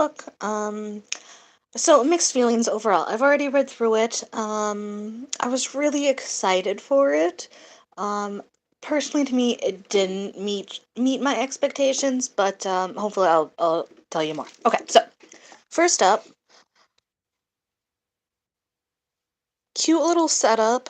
book. So mixed feelings overall. I've already read through it. I was really excited for it. Um, Personally, to me, it didn't meet my expectations, but hopefully, I'll tell you more. Okay, so first up, cute little setup,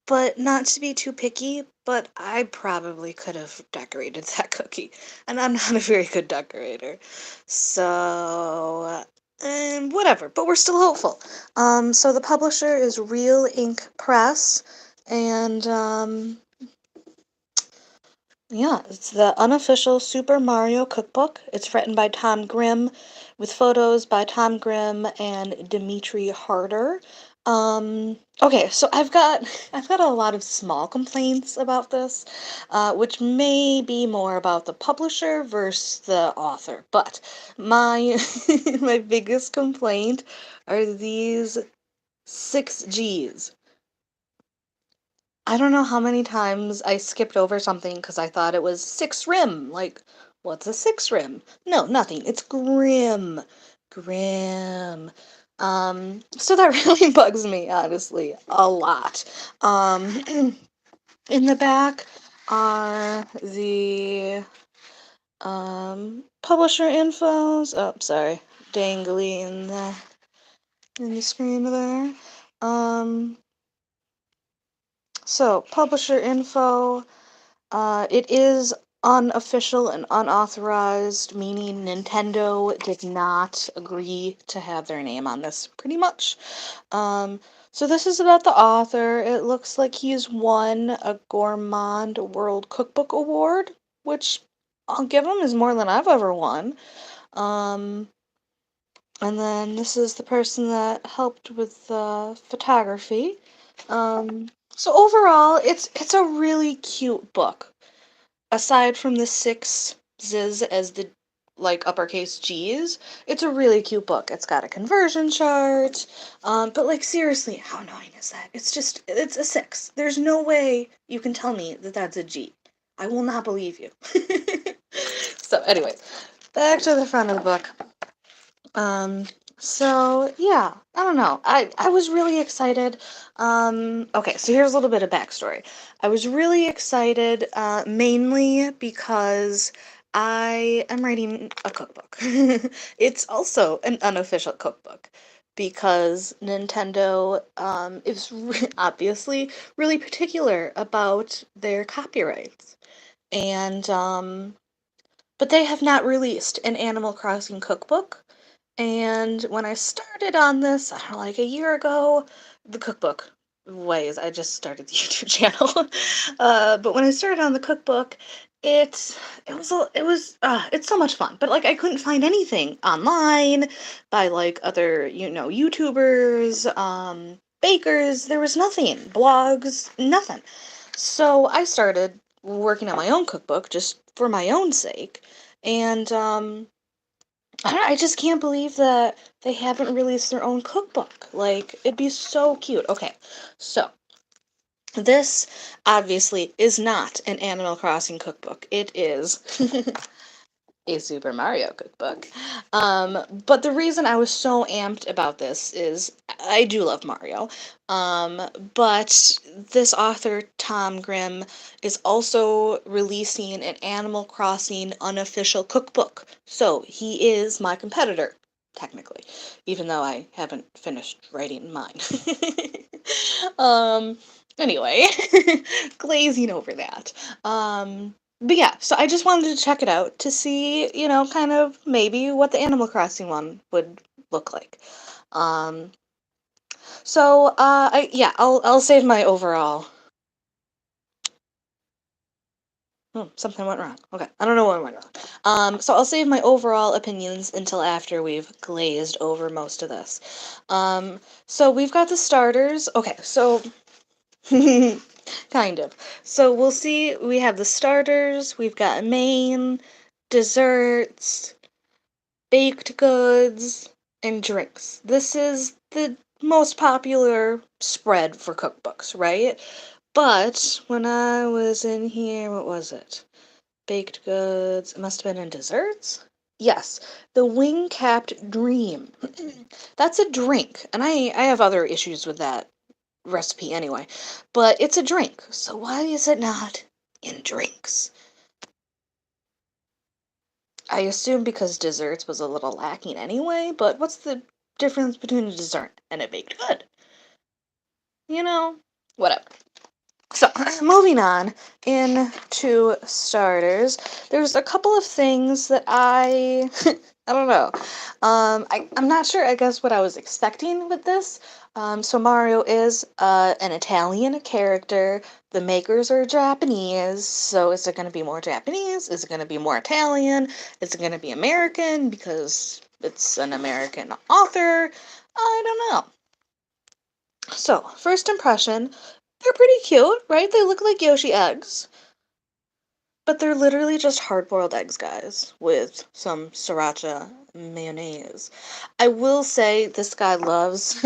but not to be too picky. But I probably could have decorated that cookie, and I'm not a very good decorator, so whatever, but we're still hopeful. So the publisher is Real Ink Press, and yeah, it's the Unofficial Super Mario Cookbook. It's written by Tom Grimm, with photos by Tom Grimm and Dimitri Harder. Okay, so I've got a lot of small complaints about this, which may be more about the publisher versus the author. But my my biggest complaint are these 6 Gs. I don't know how many times I skipped over something because I thought it was six rim. Like, what's a six rim? No, nothing. It's grim. Grim. So that really bugs me, honestly, a lot. In the back are the publisher infos. Oh, sorry. Dangly in the screen there. Um, so publisher info. It is unofficial and unauthorized, meaning Nintendo did not agree to have their name on this, pretty much. Um, so this is about the author. It looks like he's won a Gourmand World Cookbook Award, which I'll give him is more than I've ever won. Um, and then this is the person that helped with the photography. So overall, it's a really cute book. Aside from the 6 Z's as the like uppercase G's, it's a really cute book. It's got a conversion chart. But like seriously, how annoying is that? It's a 6. There's no way you can tell me that that's a G. I will not believe you. So anyway, back to the front of the book. Um, so yeah, I don't know. I was really excited. Okay, so here's a little bit of backstory. I was really excited, mainly because I am writing a cookbook. It's also an unofficial cookbook because Nintendo is obviously really particular about their copyrights. And but they have not released an Animal Crossing cookbook. And when I started on this, I don't know, like a year ago, the cookbook ways, I just started the YouTube channel. But when I started on the cookbook, it's so much fun. But like I couldn't find anything online by like other, YouTubers, bakers. There was nothing, blogs, nothing. So I started working on my own cookbook just for my own sake. And I just can't believe that they haven't released their own cookbook. Like, it'd be so cute. Okay, so this obviously is not an Animal Crossing cookbook. It is a Super Mario cookbook. But the reason I was so amped about this is I do love Mario. But this author, Tom Grimm, is also releasing an Animal Crossing unofficial cookbook. So he is my competitor, technically, even though I haven't finished writing mine. um, anyway, glazing over that. But yeah, so I just wanted to check it out to see, kind of maybe what the Animal Crossing one would look like. Um, I'll save my overall. Oh, something went wrong. Okay, I don't know what went wrong. So I'll save my overall opinions until after we've glazed over most of this. So we've got the starters. Okay, so kind of. So we'll see. We have the starters. We've got main, desserts, baked goods, and drinks. This is the most popular spread for cookbooks, right? But when I was in here, what was it? Baked goods. It must have been in desserts. Yes, the wing-capped dream. That's a drink, and I have other issues with that recipe anyway, but it's a drink, so why is it not in drinks? I assume because desserts was a little lacking anyway, but what's the difference between a dessert and a baked good? You know? Whatever. So, moving on into starters, there's a couple of things that I don't know. I'm not sure, I guess, what I was expecting with this. So Mario is an Italian character. The makers are Japanese, so is it going to be more Japanese? Is it going to be more Italian? Is it going to be American because it's an American author? I don't know. So, first impression, they're pretty cute, right? They look like Yoshi eggs. But they're literally just hard-boiled eggs, guys, with some sriracha mayonnaise. I will say this guy loves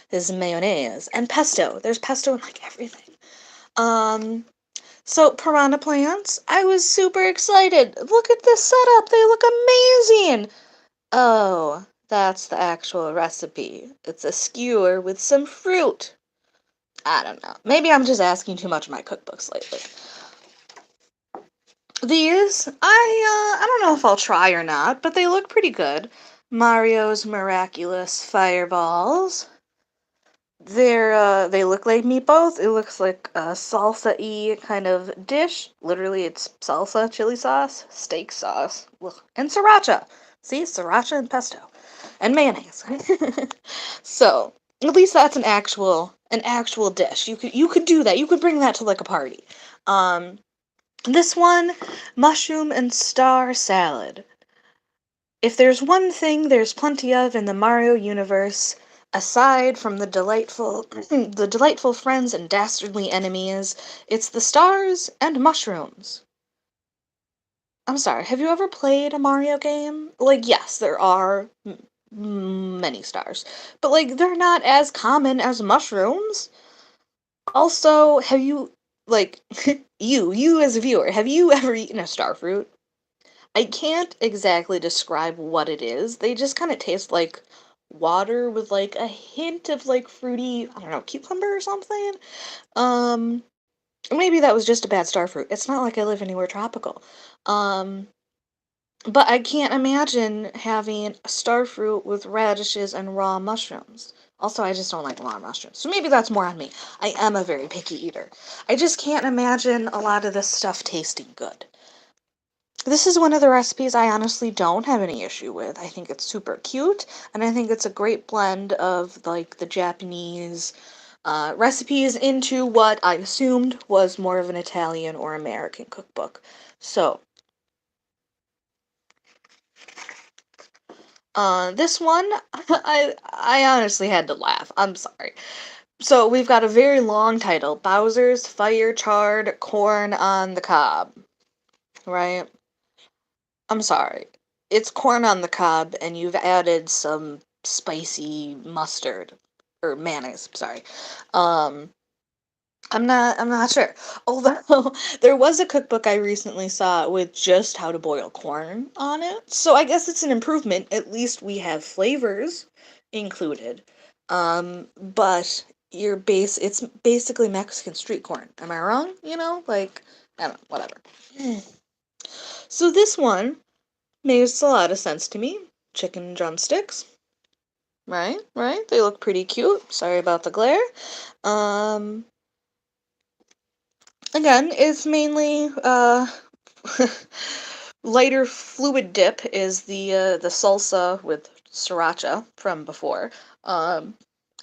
his mayonnaise and pesto. There's pesto in like everything. Um, so piranha plants, I was super excited. Look at this setup. They look amazing. Oh, that's the actual recipe. It's a skewer with some fruit. I don't know. Maybe I'm just asking too much of my cookbooks lately. These, I don't know if I'll try or not, but they look pretty good. Mario's Miraculous Fireballs. They look like meatballs. It looks like a salsa-y kind of dish. Literally, it's salsa, chili sauce, steak sauce, and sriracha. See, sriracha and pesto, and mayonnaise. So, at least that's an actual dish. You could do that. You could bring that to like a party. Um, this one, mushroom and star salad. If there's one thing there's plenty of in the Mario universe, aside from the delightful friends and dastardly enemies, it's the stars and mushrooms. I'm sorry, have you ever played a Mario game? Like, yes, there are many stars, but like they're not as common as mushrooms. Also, have you like you as a viewer, have you ever eaten a star fruit? I can't exactly describe what it is. They just kind of taste like water with like a hint of like fruity, I don't know, cucumber or something. Um, Maybe that was just a bad star fruit. It's not like I live anywhere tropical. Um, but I can't imagine having a star fruit with radishes and raw mushrooms. Also, I just don't like raw mushrooms. So maybe that's more on me. I am a very picky eater. I just can't imagine a lot of this stuff tasting good. This is one of the recipes I honestly don't have any issue with. I think it's super cute, and I think it's a great blend of like the Japanese recipes into what I assumed was more of an Italian or American cookbook. So, this one, I honestly had to laugh. I'm sorry. So we've got a very long title: Bowser's Fire Charred Corn on the Cob, right? I'm sorry. It's corn on the cob, and you've added some spicy mustard or mayonnaise. Sorry. Um, I'm not sure. Although there was a cookbook I recently saw with just how to boil corn on it, so I guess it's an improvement. At least we have flavors included. But it's basically Mexican street corn. Am I wrong? Like I don't know, whatever. So this one makes a lot of sense to me. Chicken drumsticks. Right, right. They look pretty cute. Sorry about the glare. Um, Again, it's mainly lighter fluid dip is the salsa with sriracha from before. Um,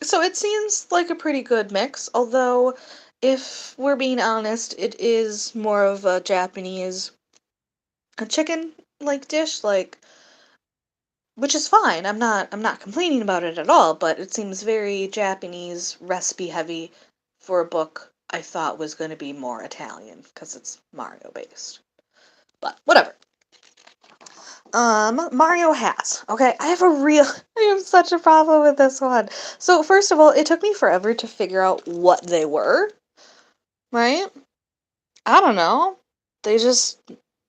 so it seems like a pretty good mix, although if we're being honest, it is more of a Japanese a chicken like dish, like which is fine. I'm not complaining about it at all, but it seems very Japanese recipe heavy for a book I thought was going to be more Italian because it's Mario based. But whatever. Mario hats. Okay, I have such a problem with this one. So first of all, it took me forever to figure out what they were, right? I don't know. They just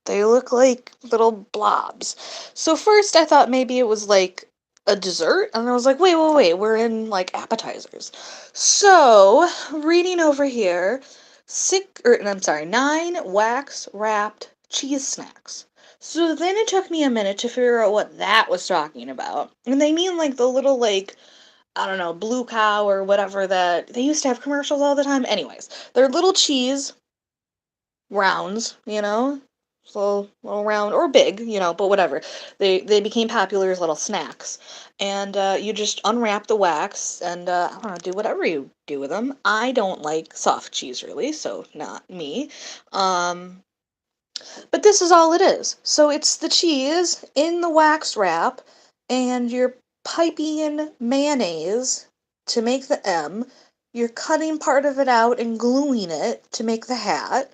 They look like little blobs. So first I thought maybe it was like a dessert, and I was like, wait, we're in like appetizers. So, reading over here, I'm sorry, 9 wax wrapped cheese snacks. So then it took me a minute to figure out what that was talking about. And they mean like the little like I don't know, Blue Cow or whatever that they used to have commercials all the time. Anyways, they're little cheese rounds, little round or big, but whatever. They became popular as little snacks, and you just unwrap the wax and I don't know, do whatever you do with them. I don't like soft cheese really, so not me. Um, but this is all it is. So it's the cheese in the wax wrap, and you're piping in mayonnaise to make the M. You're cutting part of it out and gluing it to make the hat.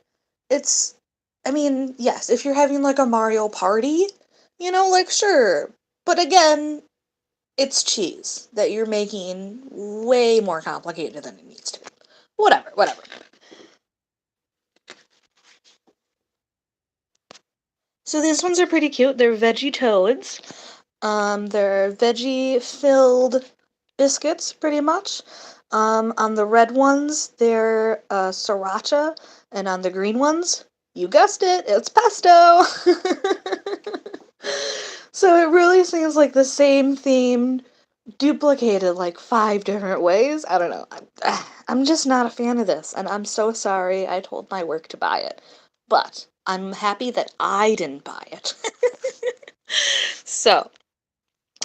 It's, I mean, yes, if you're having like a Mario Party, like sure. But again, it's cheese that you're making way more complicated than it needs to be. Whatever. So these ones are pretty cute. They're veggie toads. They're veggie filled biscuits, pretty much. On the red ones, they're sriracha, and on the green ones, you guessed it, it's pesto. So it really seems like the same theme duplicated like 5 different ways. I don't know. I'm just not a fan of this, and I'm so sorry I told my work to buy it. But I'm happy that I didn't buy it. So,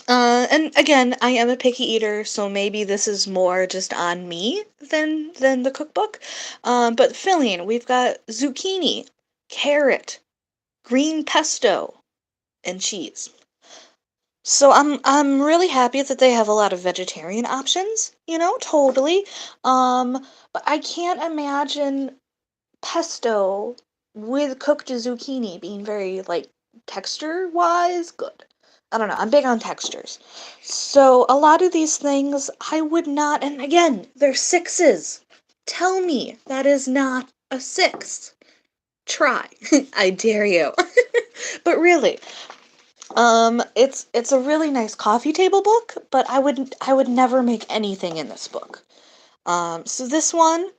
and again, I am a picky eater, so maybe this is more just on me than the cookbook. But filling, we've got zucchini, carrot, green pesto, and cheese. So I'm really happy that they have a lot of vegetarian options, totally. But I can't imagine pesto with cooked zucchini being very like texture wise good. I don't know. I'm big on textures. So a lot of these things I would not, and again, they're sixes. Tell me that is not a six. Try. I dare you. But really, it's a really nice coffee table book, but I would never make anything in this book. So this one,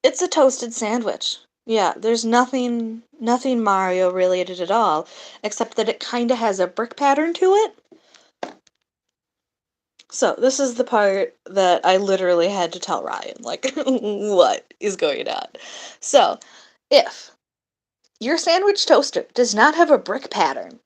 it's a toasted sandwich. Yeah, there's nothing Mario related at all, except that it kind of has a brick pattern to it. So this is the part that I literally had to tell Ryan, like, what is going on? So, if your sandwich toaster does not have a brick pattern,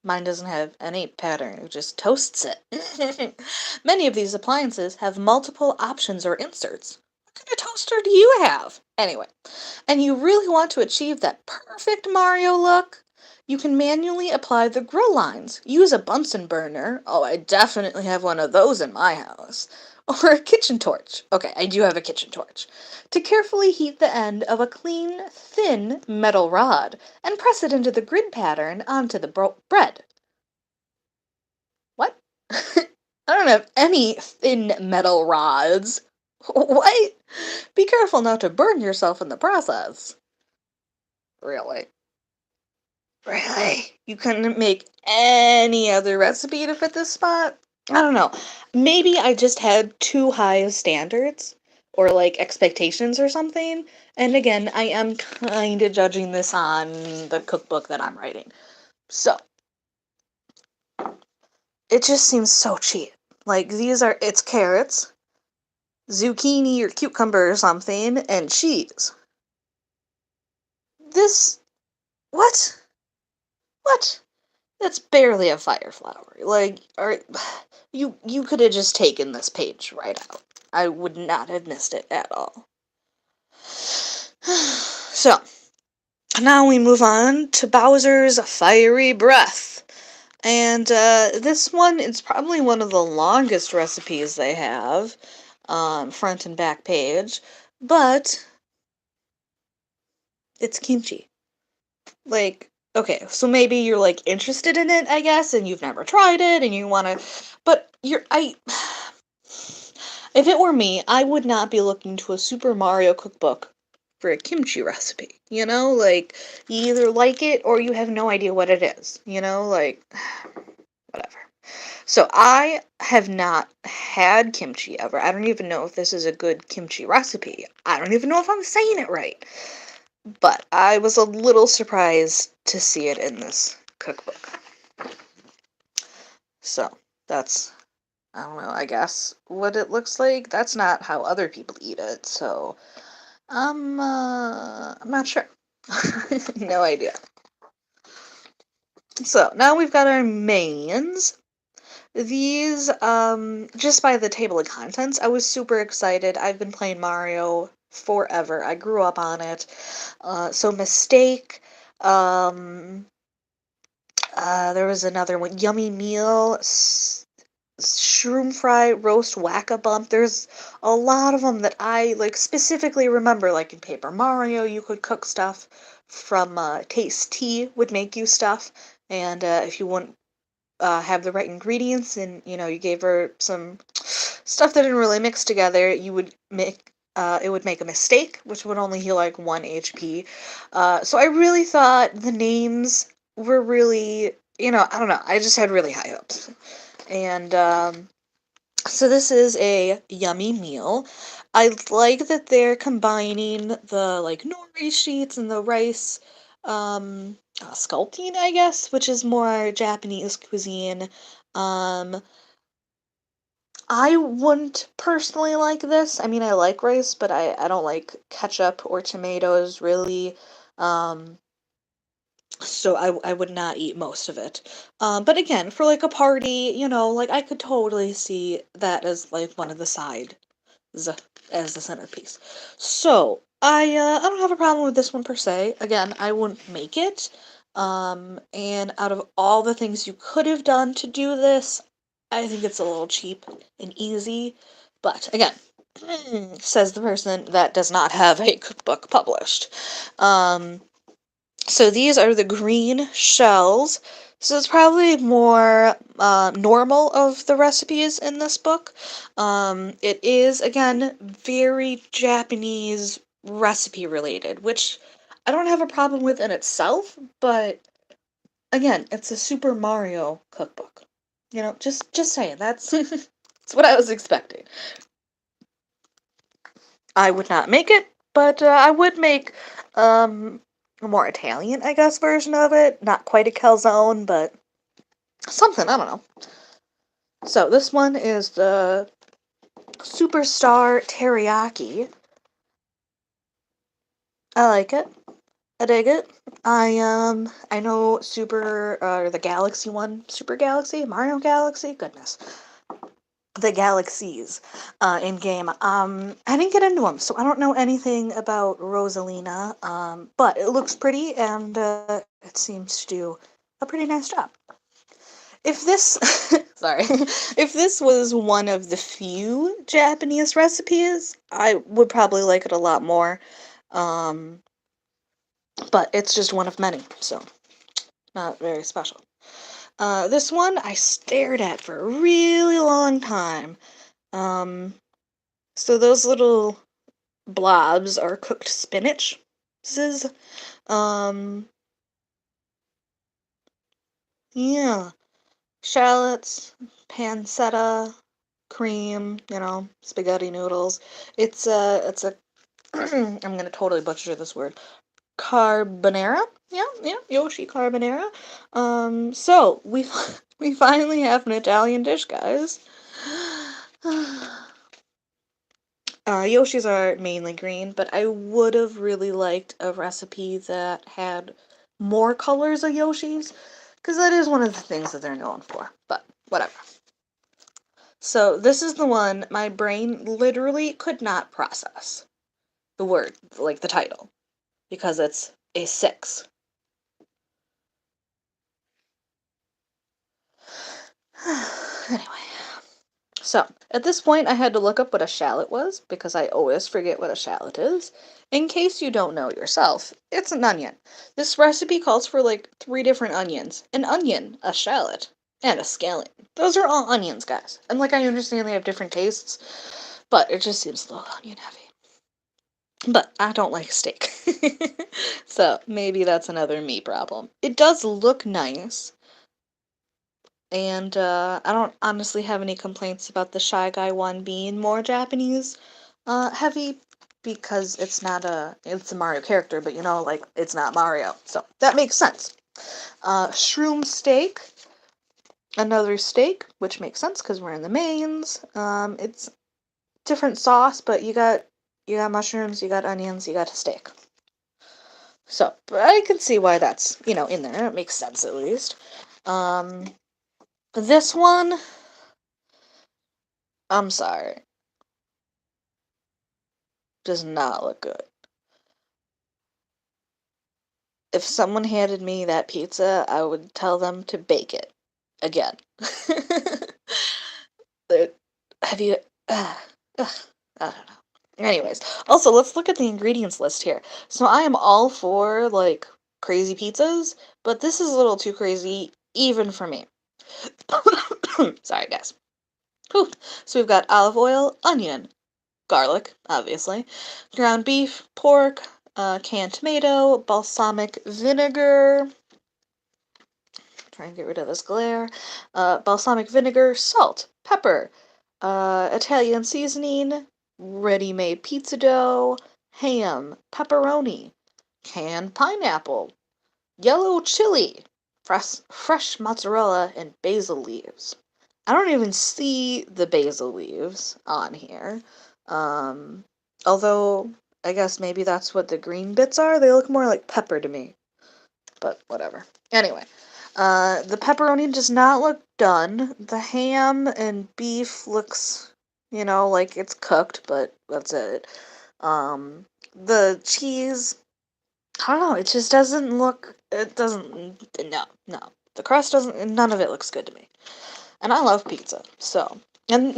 mine doesn't have any pattern, it just toasts it. Many of these appliances have multiple options or inserts. What kind of toaster do you have? Anyway, and you really want to achieve that perfect Mario look, you can manually apply the grill lines. Use a Bunsen burner. Oh, I definitely have one of those in my house. Or a kitchen torch. Okay, I do have a kitchen torch. To carefully heat the end of a clean, thin metal rod and press it into the grid pattern onto the bread. What? I don't have any thin metal rods. What? Be careful not to burn yourself in the process. Really? Really? You couldn't make any other recipe to fit this spot? I don't know. Maybe I just had too high of standards or like expectations or something. And again, I am kind of judging this on the cookbook that I'm writing. So, it just seems so cheap. Like it's carrots, zucchini or cucumber or something, and cheese. This, what? What? That's barely a fire flower. Like, you could have just taken this page right out. I would not have missed it at all. So, now we move on to Bowser's Fiery Breath. And this one is probably one of the longest recipes they have, front and back page, but it's kimchi. Like, okay, so maybe you're like interested in it, I guess, and you've never tried it and you want to, but if it were me, I would not be looking to a Super Mario cookbook for a kimchi recipe, you know? Like, you either like it or you have no idea what it is, you know? Like, whatever. So I have not had kimchi ever. I don't even know if this is a good kimchi recipe. I don't even know if I'm saying it right. But I was a little surprised to see it in this cookbook. So that's, I don't know, I guess what it looks like. That's not how other people eat it, so I'm not sure. No idea. So now we've got our mains. These, just by the table of contents, I was super excited. I've been playing Mario forever. I grew up on it. So Mistake, um, there was another one, Yummy Meal, Shroom Fry, Roast Whack-a-Bump. There's a lot of them that I, like, specifically remember, like in Paper Mario, you could cook stuff from, Taste Tea would make you stuff, and, if you wouldn't have the right ingredients and you gave her some stuff that didn't really mix together, you would make it would make a mistake, which would only heal like 1 HP. So I really thought the names were really, I don't know, I just had really high hopes. And so this is a yummy meal. I like that they're combining the like nori sheets and the rice sculpting, I guess, which is more Japanese cuisine. Um I wouldn't personally like this. I mean, I like rice, but I don't like ketchup or tomatoes really. Um so I would not eat most of it. But again, for like a party, like I could totally see that as like one of the side as the centerpiece. So I don't have a problem with this one per se. Again, I wouldn't make it. And out of all the things you could have done to do this, I think it's a little cheap and easy. But again, says the person that does not have a cookbook published. So these are the green shells. So it's probably more normal of the recipes in this book. It is, again, very Japanese recipe related, which I don't have a problem with in itself, but again, it's a Super Mario cookbook. Just saying, that's, that's what I was expecting. I would not make it, but I would make a more Italian, I guess, version of it. Not quite a calzone, but something, I don't know. So this one is the Superstar Teriyaki. I like it. I dig it. I know Super the Galaxy one, Super Galaxy, Mario Galaxy, goodness. The galaxies in game. I didn't get into them, so I don't know anything about Rosalina. But it looks pretty, and it seems to do a pretty nice job. If this, sorry, if this was one of the few Japanese recipes, I would probably like it a lot more. Um, but it's just one of many, so not very special. This one I stared at for a really long time. Um, So those little blobs are cooked spinach. Um, yeah, shallots, pancetta, cream, spaghetti noodles. It's a I'm gonna totally butcher this word. Carbonara? Yeah, yeah, Yoshi carbonara. So we we finally have an Italian dish, guys. Yoshis are mainly green, but I would have really liked a recipe that had more colors of Yoshis, because that is one of the things that they're known for, but whatever. So this is the one my brain literally could not process the word, like the title, because it's a 6. Anyway. So, at this point, I had to look up what a shallot was, because I always forget what a shallot is. In case you don't know yourself, it's an onion. This recipe calls for like 3 different onions. An onion, a shallot, and a scallion. Those are all onions, guys. And like, I understand they have different tastes, but it just seems a little onion heavy. But I don't like steak. So maybe that's another me problem. It does look nice, and I don't honestly have any complaints about the Shy Guy one being more Japanese heavy, because it's a Mario character, but like, it's not Mario. So that makes sense. Shroom steak, another steak, which makes sense because we're in the mains. It's different sauce, but you got mushrooms, you got onions, you got a steak. So, but I can see why that's, in there. It makes sense, at least. Um, this one, I'm sorry, does not look good. If someone handed me that pizza, I would tell them to bake it again. But have you? Uh, ugh, I don't know. Anyways, also, let's look at the ingredients list here. So I am all for, like, crazy pizzas, but this is a little too crazy even for me. Sorry, guys. Whew. So we've got olive oil, onion, garlic, obviously, ground beef, pork, canned tomato, balsamic vinegar. Try and get rid of this glare. Balsamic vinegar, salt, pepper, Italian seasoning, ready-made pizza dough, ham, pepperoni, canned pineapple, yellow chili, fresh mozzarella, and basil leaves. I don't even see the basil leaves on here. Um, Although, I guess maybe that's what the green bits are. They look more like pepper to me, but whatever. Anyway, the pepperoni does not look done. The ham and beef looks, like it's cooked, but that's it. The cheese, I don't know, it just doesn't look, it doesn't, no, no. The crust doesn't, none of it looks good to me. And I love pizza, so. And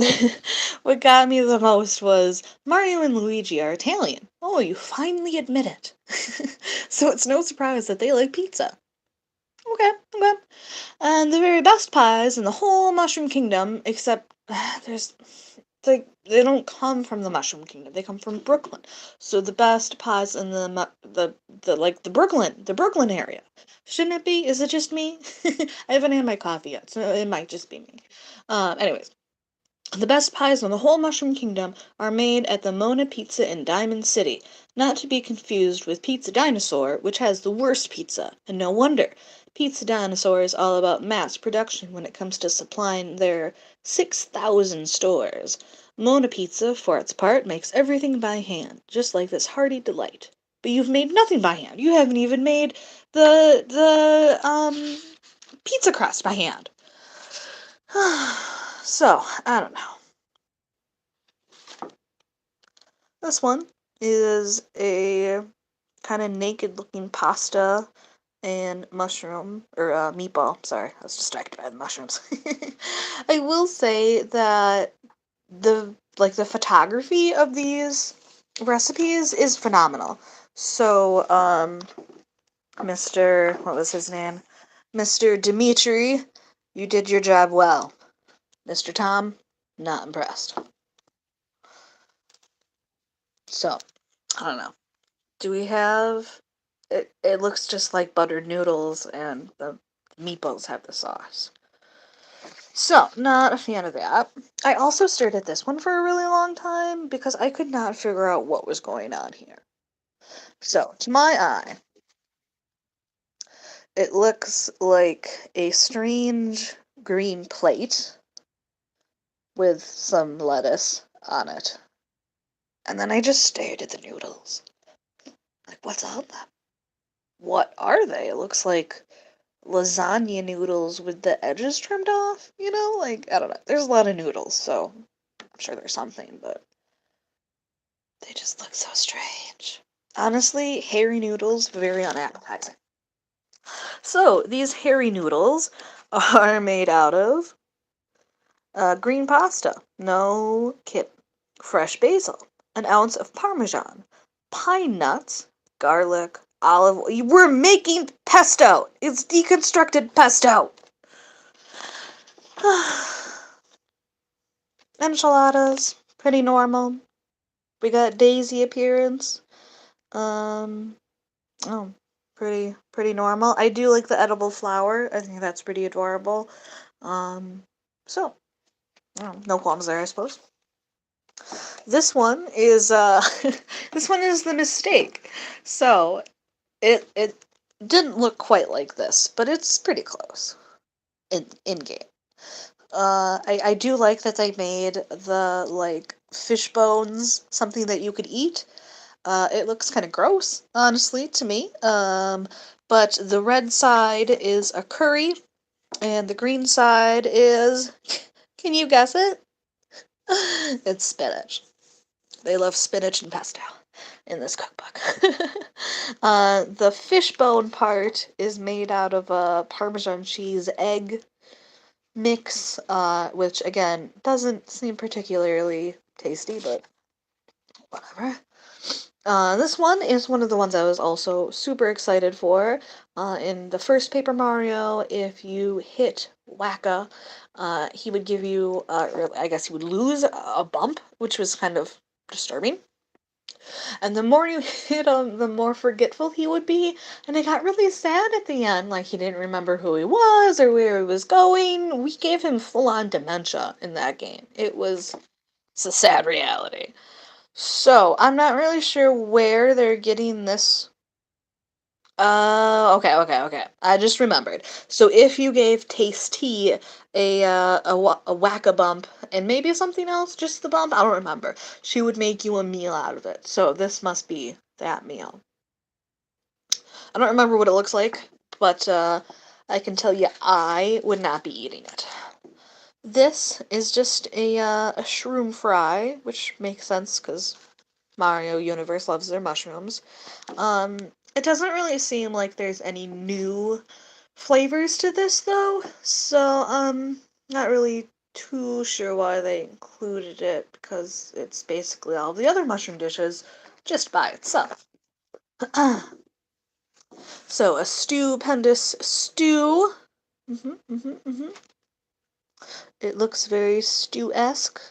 what got me the most was Mario and Luigi are Italian. Oh, you finally admit it. So it's no surprise that they like pizza. Okay, okay. And the very best pies in the whole Mushroom Kingdom, except there's they don't come from the Mushroom Kingdom. They come from Brooklyn. So the best pies in the Brooklyn area. Shouldn't it be? Is it just me? I haven't had my coffee yet, so it might just be me. Anyways, the best pies in the whole Mushroom Kingdom are made at the Mona Pizza in Diamond City, not to be confused with Pizza Dinosaur, which has the worst pizza, and no wonder. Pizza Dinosaur is all about mass production when it comes to supplying their 6,000 stores. Mona Pizza, for its part, makes everything by hand, just like this hearty delight. But you've made nothing by hand. You haven't even made the pizza crust by hand. So, I don't know. This one is a kind of naked looking pasta and mushroom, or meatball. Sorry, I was distracted by the mushrooms. I will say that the photography of these recipes is phenomenal. So, what was his name? Mr. Dimitri, you did your job well. Mr. Tom, not impressed. So, I don't know. Do we have it looks just like buttered noodles, and the meatballs have the sauce. So, not a fan of that. I also stared at this one for a really long time because I could not figure out what was going on here. So, to my eye, it looks like a strange green plate with some lettuce on it. And then I just stared at the noodles. Like, what's on them? What are they? It looks like lasagna noodles with the edges trimmed off, Like, I don't know. There's a lot of noodles, so I'm sure there's something, but they just look so strange. Honestly, hairy noodles, very unappetizing. So, these hairy noodles are made out of green pasta. No kidding. Fresh basil. An ounce of Parmesan. Pine nuts. Garlic. Olive oil. We're making pesto! It's deconstructed pesto! Enchiladas, pretty normal. We got Daisy appearance. Um, oh, pretty normal. I do like the edible flower. I think that's pretty adorable. Um, so, no qualms there, I suppose. This one is this one is the mistake. So, it didn't look quite like this, but it's pretty close in game. I do like that they made the like fish bones something that you could eat. It looks kind of gross, honestly, to me. But the red side is a curry, and the green side is, can you guess it? It's spinach. They love spinach and pesto in this cookbook. The fishbone part is made out of a Parmesan cheese egg mix, which again doesn't seem particularly tasty, but whatever. This one is one of the ones I was also super excited for. In the first Paper Mario, if you hit Wacka, he would give you, or I guess he would lose a bump, which was kind of disturbing. And the more you hit him, the more forgetful he would be. And I got really sad at the end, like he didn't remember who he was or where he was going. We gave him full-on dementia in that game. It's a sad reality. So, I'm not really sure where they're getting this. Okay. I just remembered. So, if you gave Tasty a whack a bump and maybe something else, just the bump, I don't remember. She would make you a meal out of it. So, this must be that meal. I don't remember what it looks like, but I can tell you I would not be eating it. This is just a shroom fry, which makes sense because Mario Universe loves their mushrooms. Um, it doesn't really seem like there's any new flavors to this though, so not really too sure why they included it because it's basically all the other mushroom dishes just by itself. So a stupendous stew. It looks very stew-esque.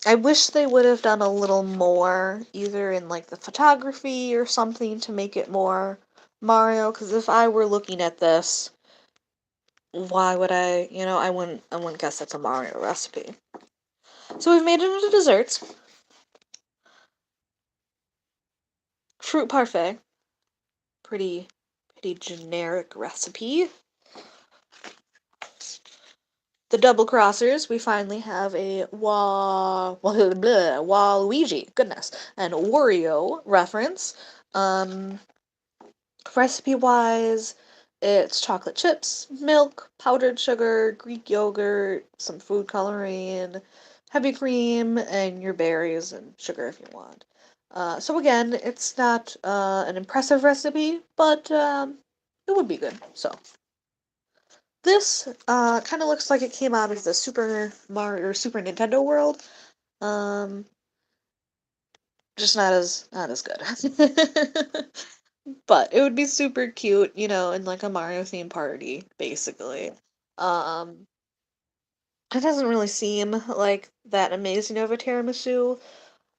I wish they would have done a little more, either in like the photography or something to make it more Mario, because if I were looking at this, why would I wouldn't guess that's a Mario recipe. So we've made it into desserts. Fruit parfait. Pretty generic recipe. The double crossers, we finally have a Waluigi, goodness, and Wario reference. Um, Recipe-wise, it's chocolate chips, milk, powdered sugar, Greek yogurt, some food coloring, heavy cream, and your berries and sugar if you want. So again, it's not an impressive recipe, but it would be good. So this kind of looks like it came out of the Super Mario or Super Nintendo world. Um, just not as good. But it would be super cute, in like a Mario theme party, basically. Um, it doesn't really seem like that amazing of a tiramisu.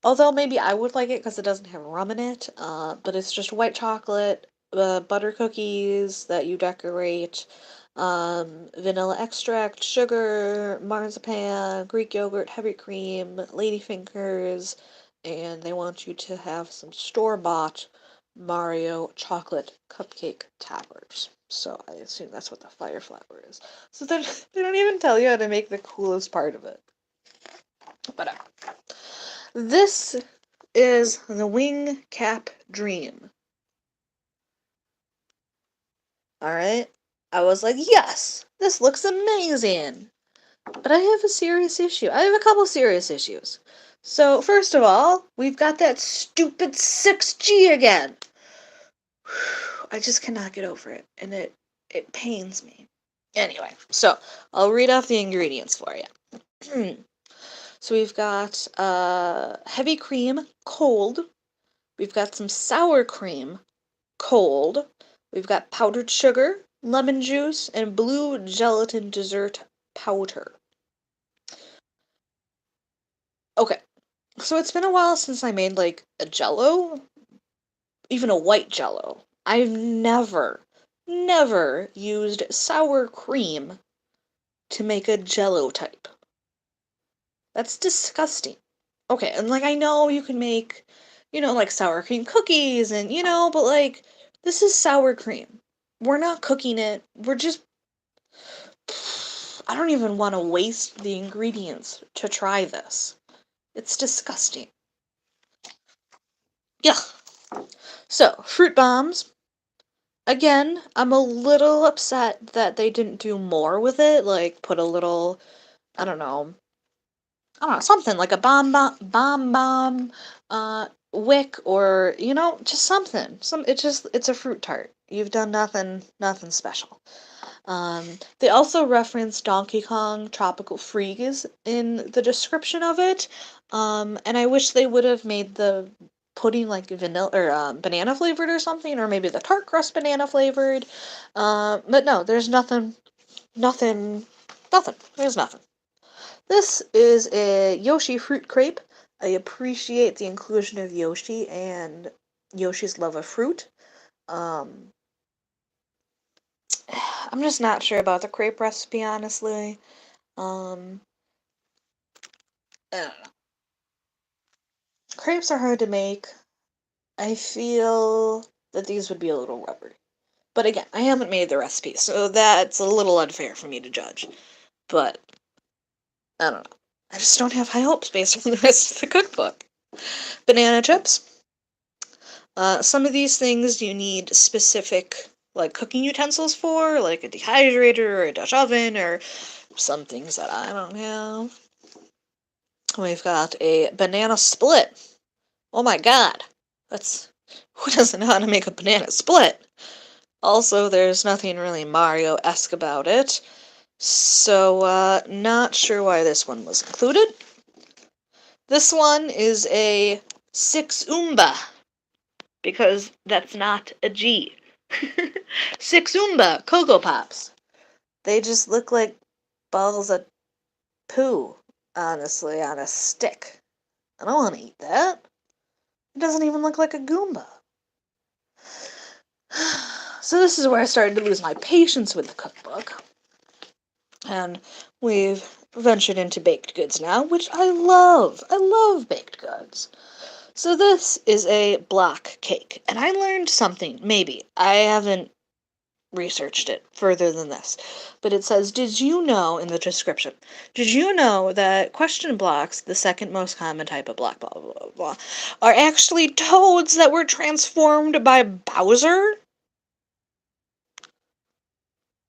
Although maybe I would like it because it doesn't have rum in it. But it's just white chocolate, butter cookies that you decorate, vanilla extract, sugar, marzipan, Greek yogurt, heavy cream, ladyfingers, and they want you to have some store-bought Mario chocolate cupcake toppers. So I assume that's what the fire flower is. So they don't even tell you how to make the coolest part of it. Whatever. This is the Wing Cap Dream. Alright? I was like, yes! This looks amazing! But I have a serious issue. I have a couple serious issues. So, first of all, we've got that stupid 6G again! I just cannot get over it, and it pains me. Anyway, so, I'll read off the ingredients for you. So we've got heavy cream, cold. We've got some sour cream, cold. We've got powdered sugar, lemon juice, and blue gelatin dessert powder. Okay, so it's been a while since I made like a jello even a white Jello. I've never used sour cream to make a Jello type. That's disgusting. Okay, and like I know you can make, like sour cream cookies and but like this is sour cream. We're not cooking it. We're just I don't even want to waste the ingredients to try this. It's disgusting. Yeah. So, fruit bombs. Again, I'm a little upset that they didn't do more with it, like put a little, I don't know, something like a bomb, wick, or just something. It's a fruit tart. You've done nothing special. They also reference Donkey Kong Tropical Freeze in the description of it. And I wish they would have made the pudding like vanilla or banana flavored or something, or maybe the tart crust banana flavored. But no, there's nothing, nothing. There's nothing. This is a Yoshi fruit crepe. I appreciate the inclusion of Yoshi and Yoshi's love of fruit. Um, I'm just not sure about the crepe recipe, honestly. Um, I don't know. Crepes are hard to make. I feel that these would be a little rubbery. But again, I haven't made the recipe, so that's a little unfair for me to judge. But I don't know. I just don't have high hopes based on the rest of the cookbook. Banana chips. Some of these things you need specific like cooking utensils for, like a dehydrator or a Dutch oven, or some things that I don't have. We've got a banana split. Oh my god. That's who doesn't know how to make a banana split? Also, there's nothing really Mario-esque about it. So, not sure why this one was included. This one is a six Oomba, because that's not a G. Six Oomba Cocoa Pops. They just look like balls of poo, honestly, on a stick. I don't want to eat that. It doesn't even look like a Goomba. So this is where I started to lose my patience with the cookbook. And we've ventured into baked goods now, which I love. I love baked goods. So this is a block cake, and I learned something, maybe. I haven't researched it further than this. But it says, did you know, in the description, did you know that question blocks, the second most common type of block, blah, blah, blah, blah, are actually toads that were transformed by Bowser?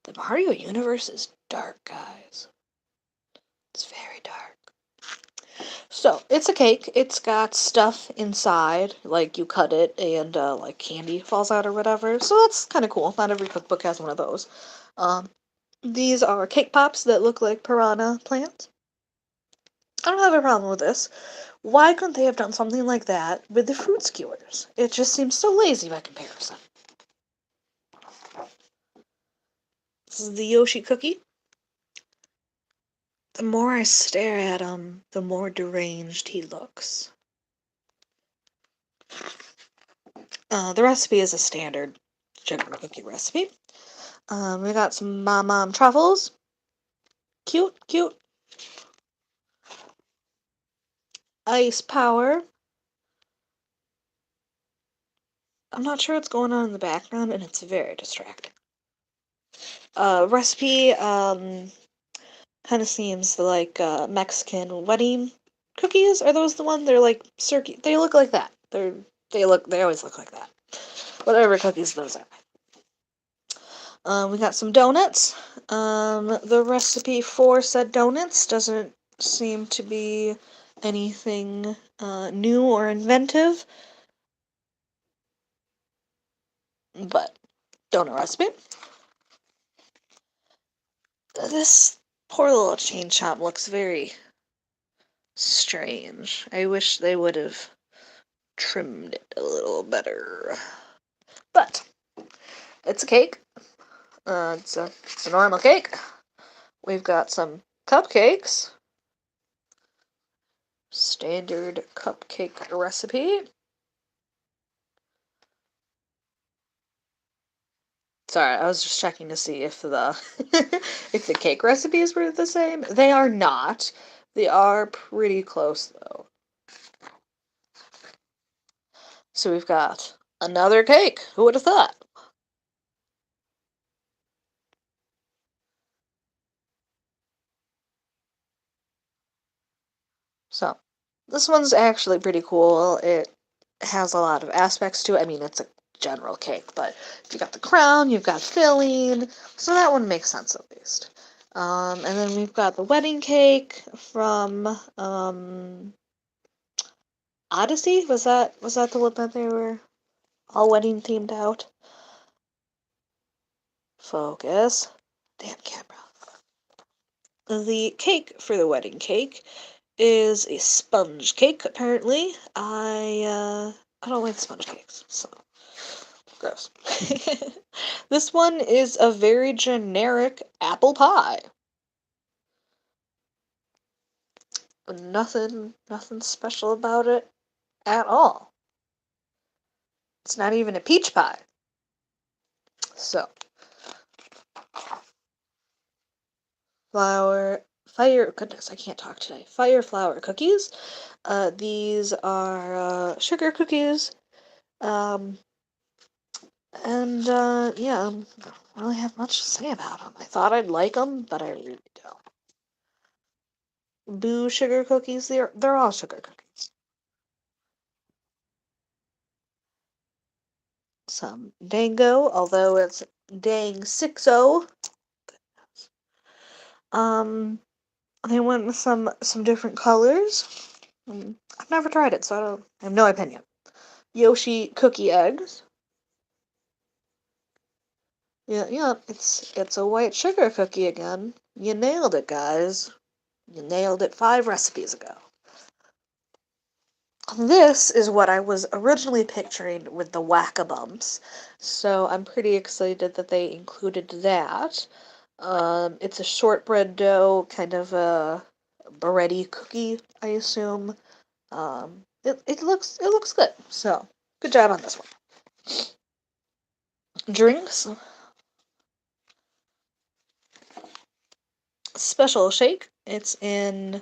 The Mario universe is dark, guys. It's very dark. So, it's a cake. It's got stuff inside, like you cut it and like candy falls out or whatever. So that's kind of cool. Not every cookbook has one of those. These are cake pops that look like piranha plants. I don't have a problem with this. Why couldn't they have done something like that with the fruit skewers? It just seems so lazy by comparison. This is the Yoshi cookie. The more I stare at him, the more deranged he looks. The recipe is a standard sugar cookie recipe. We got some Mom truffles. Cute, cute. Ice power. I'm not sure what's going on in the background, and it's very distracting. Recipe, kind of seems like Mexican wedding cookies. Are those the ones? They're like circular. They look like that. They always look like that. Whatever cookies those are. We got some donuts. The recipe for said donuts doesn't seem to be anything new or inventive, but donut recipe. This poor little chain shop looks very strange. I wish they would have trimmed it a little better. But it's a cake. It's a normal cake. We've got some cupcakes. Standard cupcake recipe. Sorry, I was just checking to see if the if the cake recipes were the same. They are not. They are pretty close though. So we've got another cake. Who would have thought? So this one's actually pretty cool. It has a lot of aspects to it. I mean, it's a general cake, but you got the crown, you've got filling, so that one makes sense at least. And then we've got the wedding cake from Odyssey. Was that the one that they were all wedding themed out? Focus. Damn camera. The cake for the wedding cake is a sponge cake, apparently. I don't like sponge cakes, so gross. This one is a very generic apple pie. Nothing special about it at all. It's not even a peach pie. So, goodness, I can't talk today. Fire flour cookies. These are sugar cookies. Um, and yeah, I don't really have much to say about them. I thought I'd like them, but I really don't. Boo sugar cookies. They're all sugar cookies. Some dango, although it's dang 60. Um, they went with some different colors. I've never tried it, so I have no opinion. Yoshi cookie eggs. Yeah, it's a white sugar cookie again. You nailed it, guys. You nailed it 5 recipes ago. This is what I was originally picturing with the whack-a-bumps, so I'm pretty excited that they included that. It's a shortbread dough, kind of a bready cookie, I assume. It looks good, so good job on this one. Drinks, special shake. It's in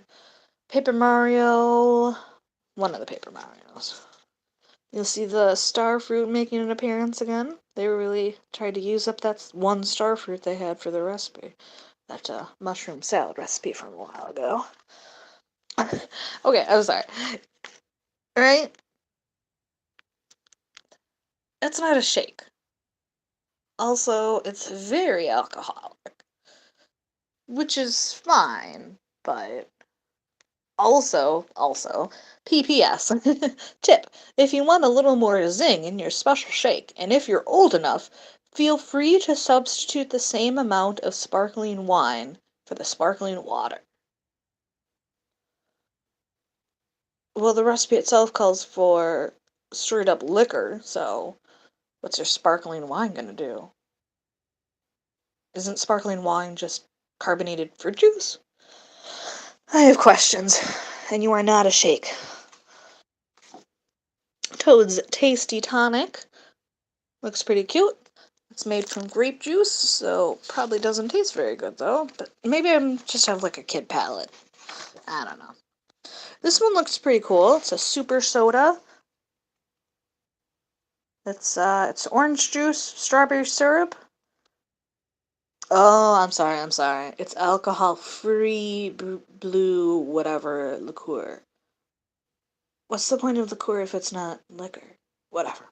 Paper Mario, one of the Paper Marios. You'll see the star fruit making an appearance again. They really tried to use up that one star fruit they had for the recipe. That mushroom salad recipe from a while ago. Okay, I'm sorry. Right? It's not a shake. Also, it's very alcoholic, which is fine, but also, PPS. Tip, if you want a little more zing in your special shake, and if you're old enough, feel free to substitute the same amount of sparkling wine for the sparkling water. Well, the recipe itself calls for straight up liquor, so what's your sparkling wine gonna do? Isn't sparkling wine just carbonated fruit juice? I have questions, and you are not a shake. Toad's Tasty Tonic looks pretty cute. It's made from grape juice, so probably doesn't taste very good though. But maybe I'm just have like a kid palate. I don't know. This one looks pretty cool. It's a super soda. It's orange juice, strawberry syrup. Oh, I'm sorry. It's alcohol-free blue whatever liqueur. What's the point of liqueur if it's not liquor? Whatever.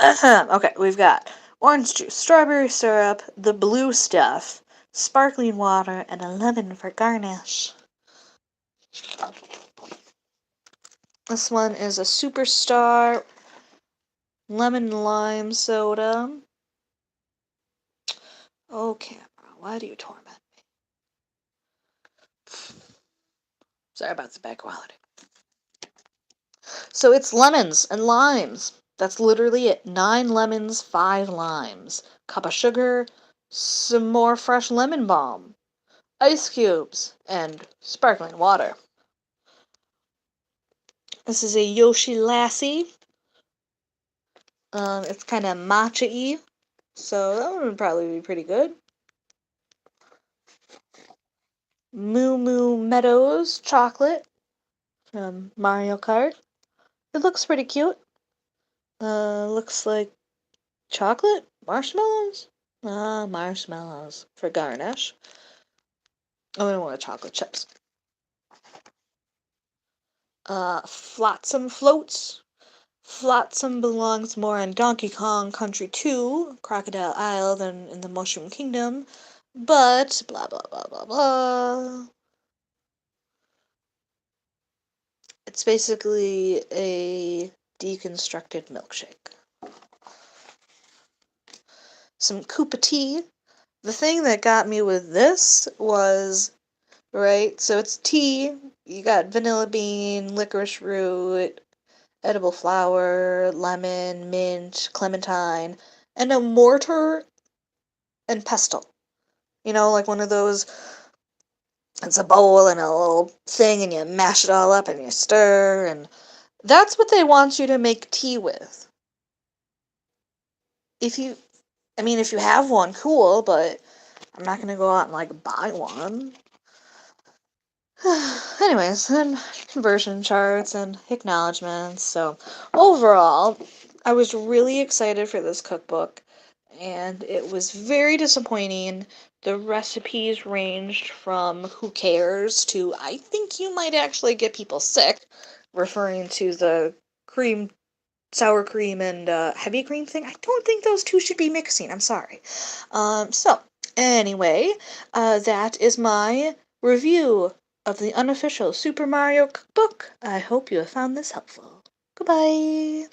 Okay, we've got orange juice, strawberry syrup, the blue stuff, sparkling water, and a lemon for garnish. This one is a superstar lemon lime soda. Oh, camera, why do you torment me? Sorry about the bad quality. So it's lemons and limes. That's literally it. 9 lemons, 5 limes. Cup of sugar, some more fresh lemon balm, ice cubes, and sparkling water. This is a Yoshi Lassie. It's kind of matcha-y. So that one would probably be pretty good. Moo Moo Meadows chocolate from Mario Kart. It looks pretty cute. Looks like chocolate? Marshmallows? Ah, marshmallows for garnish. Oh, I don't want chocolate chips. Flotsam Floats. Flotsam belongs more in Donkey Kong Country 2, Crocodile Isle, than in the Mushroom Kingdom, but blah blah blah blah blah. It's basically a deconstructed milkshake. Some Koopa tea. The thing that got me with this was, right, so it's tea, you got vanilla bean, licorice root, edible flower, lemon, mint, clementine, and a mortar and pestle. You know, like one of those, it's a bowl and a little thing, and you mash it all up and you stir, and that's what they want you to make tea with. If you, I mean, if you have one, cool, but I'm not gonna go out and like buy one. Anyways, then conversion charts and acknowledgments. So, overall, I was really excited for this cookbook, and it was very disappointing. The recipes ranged from who cares to I think you might actually get people sick, referring to the cream, sour cream, and heavy cream thing. I don't think those two should be mixing. I'm sorry. So, anyway, that is my review of the unofficial Super Mario Cookbook. I hope you have found this helpful. Goodbye.